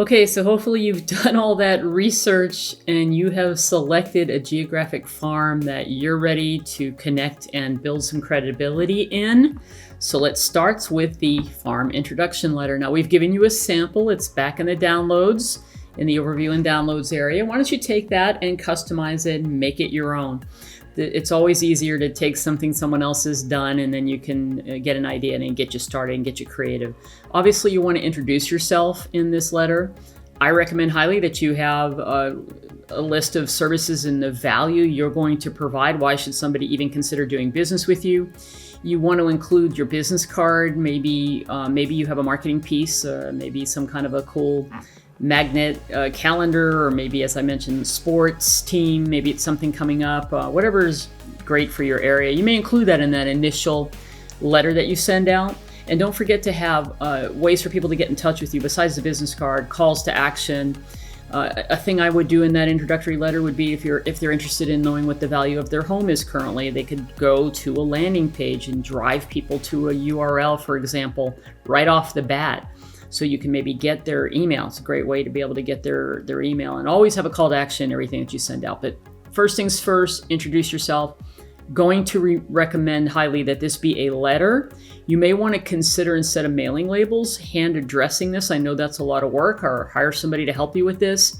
Okay, so hopefully you've done all that research and you have selected a geographic farm that you're ready to connect and build some credibility in. So let's start with the farm introduction letter. Now we've given you a sample. It's back in the downloads, in the overview and downloads area. Why don't you take that and customize it and make it your own? It's always easier to take something someone else has done and then you can get an idea and get you started and get you creative. Obviously, you want to introduce yourself in this letter. I recommend highly that you have a list of services and the value you're going to provide. Why should somebody even consider doing business with you? You want to include your business card. Maybe you have a marketing piece, maybe some kind of a cool magnet calendar, or maybe, as I mentioned, sports team. Maybe it's something coming up. Whatever is great for your area. You may include that in that initial letter that you send out. And don't forget to have ways for people to get in touch with you besides the business card, calls to action. A thing I would do in that introductory letter would be if they're interested in knowing what the value of their home is currently, they could go to a landing page and drive people to a URL, for example, right off the bat. So you can maybe get their email. It's a great way to be able to get their email, and always have a call to action in everything that you send out. But first things first, introduce yourself. Going to recommend highly that this be a letter. You may want to consider, instead of mailing labels, hand addressing this. I know that's a lot of work, or hire somebody to help you with this.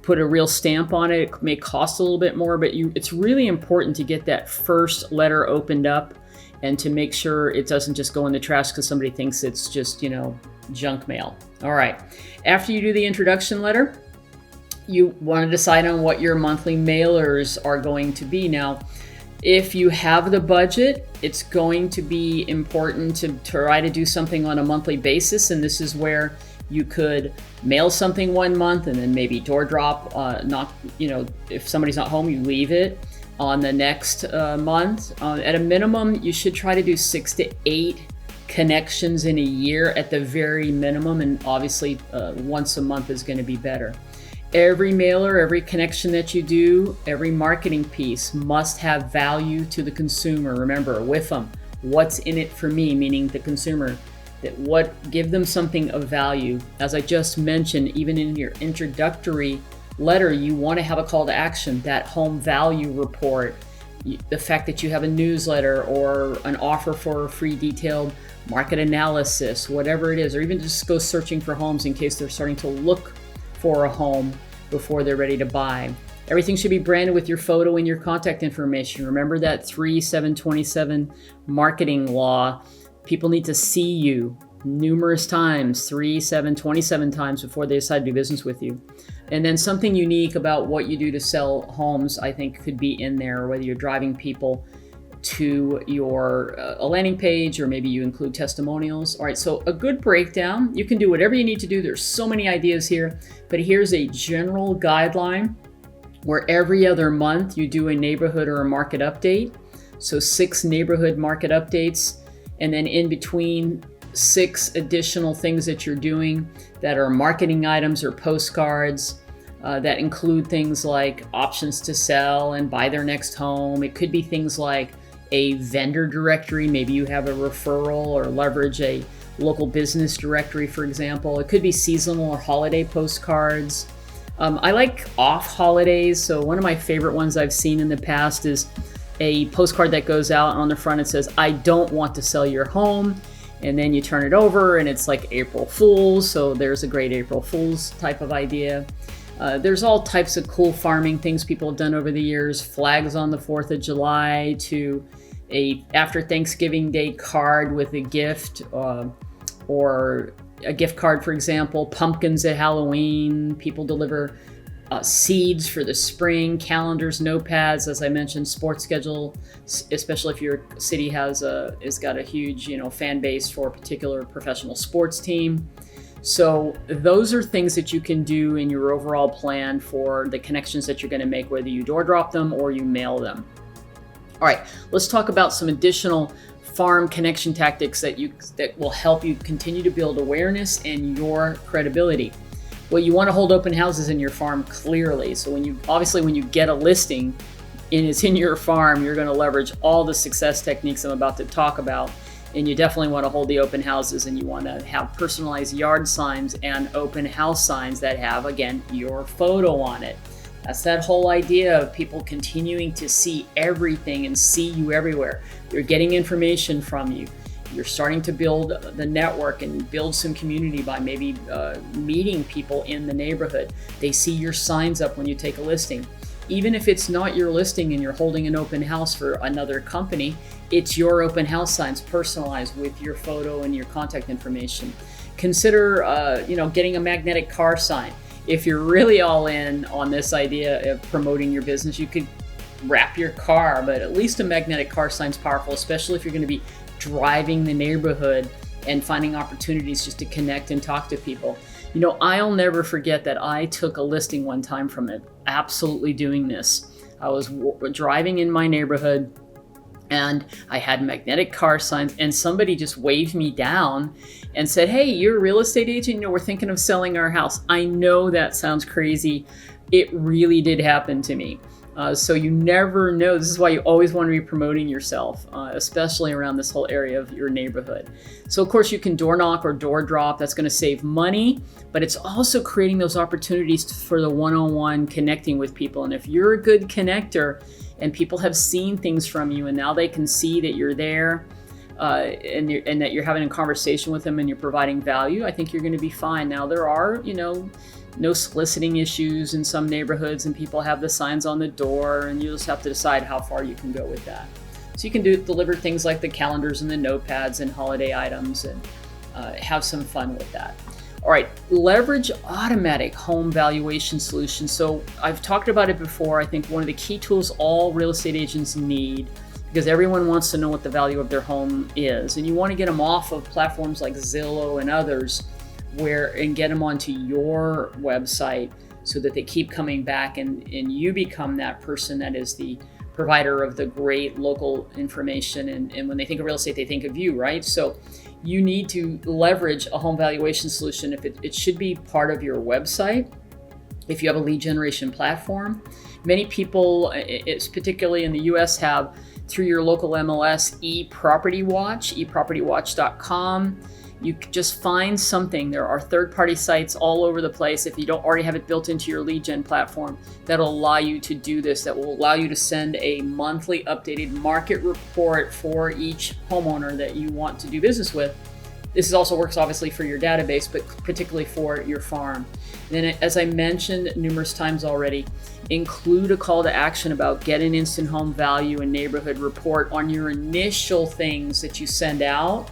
Put a real stamp on it. It may cost a little bit more, but it's really important to get that first letter opened up and to make sure it doesn't just go in the trash because somebody thinks it's just, junk mail. All right. After you do the introduction letter, you want to decide on what your monthly mailers are going to be. Now, if you have the budget, it's going to be important to try to do something on a monthly basis. And this is where you could mail something one month and then maybe door drop, if somebody's not home, you leave it on the next month. At a minimum, you should try to do 6 to 8 connections in a year at the very minimum, and obviously once a month is going to be better. Every mailer, every connection that you do, every marketing piece must have value to the consumer. Remember, with them, what's in it for me, meaning the consumer, give them something of value. As I just mentioned, even in your introductory letter, you want to have a call to action, that home value report, the fact that you have a newsletter or an offer for a free detailed market analysis, whatever it is, or even just go searching for homes in case they're starting to look for a home before they're ready to buy. Everything should be branded with your photo and your contact information. Remember that 3-7-27 marketing law. People need to see you numerous times, 3-7-27 times before they decide to do business with you. And then something unique about what you do to sell homes, I think, could be in there, whether you're driving people to your a landing page, or maybe you include testimonials. All right, so a good breakdown. You can do whatever you need to do. There's so many ideas here, but here's a general guideline where every other month you do a neighborhood or a market update. So 6 neighborhood market updates, and then in between 6 additional things that you're doing that are marketing items or postcards that include things like options to sell and buy their next home. It could be things like a vendor directory. Maybe you have a referral or leverage a local business directory, for example. It could be seasonal or holiday postcards. I like off holidays. So one of my favorite ones I've seen in the past is a postcard that goes out, and on the front it says, "I don't want to sell your home." And then you turn it over and it's like April Fool's. So there's a great April Fool's type of idea. There's all types of cool farming things people have done over the years. Flags on the 4th of July to a after Thanksgiving Day card with a gift, or a gift card, for example, pumpkins at Halloween. People deliver seeds for the spring, calendars, notepads, as I mentioned, sports schedule, especially if your city has got a huge, fan base for a particular professional sports team. So those are things that you can do in your overall plan for the connections that you're going to make, whether you door drop them or you mail them. All right, let's talk about some additional farm connection tactics that will help you continue to build awareness and your credibility. Well, you want to hold open houses in your farm clearly. So when you get a listing and it's in your farm, you're going to leverage all the success techniques I'm about to talk about. And you definitely want to hold the open houses, and you want to have personalized yard signs and open house signs that have, again, your photo on it. That's that whole idea of people continuing to see everything and see you everywhere. They're getting information from you. You're starting to build the network and build some community by maybe meeting people in the neighborhood. They see your signs up when you take a listing. Even if it's not your listing and you're holding an open house for another company, it's your open house signs personalized with your photo and your contact information. Consider, getting a magnetic car sign. If you're really all in on this idea of promoting your business, you could wrap your car, but at least a magnetic car sign's powerful, especially if you're going to be driving the neighborhood and finding opportunities just to connect and talk to people. I'll never forget that I took a listing one time from it, absolutely doing this. I was driving in my neighborhood and I had magnetic car signs, and somebody just waved me down and said, "Hey, you're a real estate agent? We're thinking of selling our house." I know that sounds crazy. It really did happen to me. So you never know. This is why you always want to be promoting yourself, especially around this whole area of your neighborhood. So of course you can door knock or door drop. That's going to save money, but it's also creating those opportunities for the one-on-one connecting with people. And if you're a good connector and people have seen things from you and now they can see that you're there, and that you're having a conversation with them and you're providing value, I think you're going to be fine. Now there are, no soliciting issues in some neighborhoods, and people have the signs on the door, and you just have to decide how far you can go with that. So you can deliver things like the calendars and the notepads and holiday items, and have some fun with that. All right, leverage automatic home valuation solutions. So I've talked about it before. I think one of the key tools all real estate agents need, because everyone wants to know what the value of their home is, and you want to get them off of platforms like Zillow and others, and get them onto your website so that they keep coming back, and you become that person that is the provider of the great local information. And when they think of real estate, they think of you, right? So you need to leverage a home valuation solution. If it should be part of your website. If you have a lead generation platform, many people, it's particularly in the US, have through your local MLS ePropertyWatch, ePropertyWatch.com. You just find something. There are third-party sites all over the place, if you don't already have it built into your lead gen platform, that'll allow you to do this, that will allow you to send a monthly updated market report for each homeowner that you want to do business with. This also works obviously for your database, but particularly for your farm. Then, as I mentioned numerous times already, include a call to action about get an instant home value and neighborhood report on your initial things that you send out.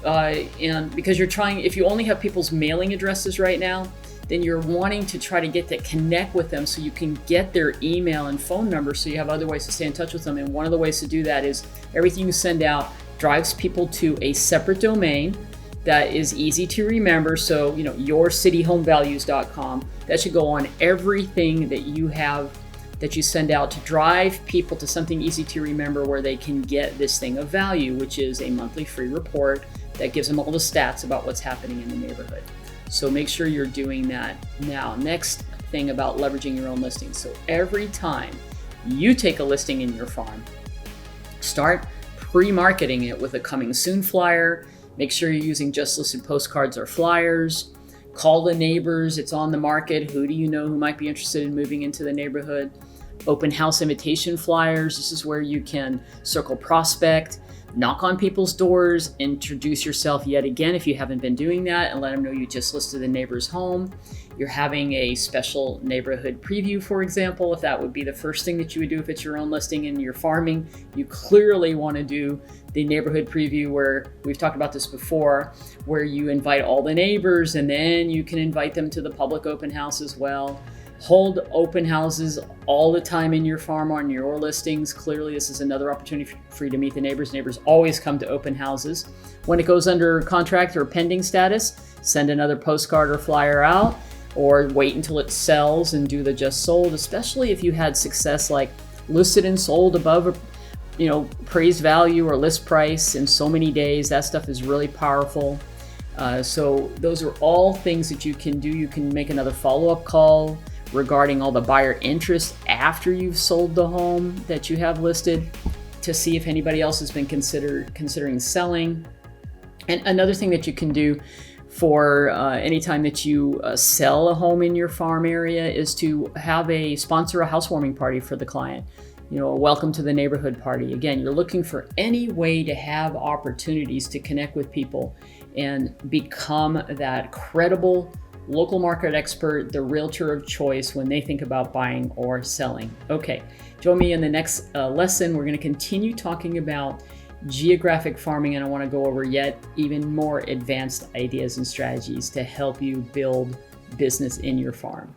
And because if you only have people's mailing addresses right now, then you're wanting to try to get to connect with them so you can get their email and phone number, so you have other ways to stay in touch with them. And one of the ways to do that is everything you send out drives people to a separate domain that is easy to remember. So, yourcityhomevalues.com, that should go on everything that you have, that you send out, to drive people to something easy to remember where they can get this thing of value, which is a monthly free report that gives them all the stats about what's happening in the neighborhood. So make sure you're doing that now. Next thing about leveraging your own listings. So every time you take a listing in your farm, start pre-marketing it with a coming soon flyer. Make sure you're using just listed postcards or flyers. Call the neighbors. It's on the market. Who do you know who might be interested in moving into the neighborhood? Open house invitation flyers. This is where you can circle prospect, knock on people's doors, introduce yourself yet again if you haven't been doing that, and let them know you just listed the neighbor's home. You're having a special neighborhood preview, for example, if that would be the first thing that you would do if it's your own listing and you're farming. You clearly want to do the neighborhood preview, where we've talked about this before, where you invite all the neighbors and then you can invite them to the public open house as well. Hold open houses all the time in your farm on your listings. Clearly, this is another opportunity for you to meet the neighbors. Neighbors always come to open houses. When it goes under contract or pending status, send another postcard or flyer out, or wait until it sells and do the just sold, especially if you had success like listed and sold above appraised value or list price in so many days. That stuff is really powerful. So those are all things that you can do. You can make another follow-up call regarding all the buyer interest after you've sold the home that you have listed. to see if anybody else has been considering selling. And another thing that you can do for anytime that you sell a home in your farm area is to sponsor a housewarming party for the client. A welcome to the neighborhood party. Again, you're looking for any way to have opportunities to connect with people and become that credible local market expert, the realtor of choice when they think about buying or selling. Okay, join me in the next lesson. We're going to continue talking about geographic farming, and I want to go over yet even more advanced ideas and strategies to help you build business in your farm.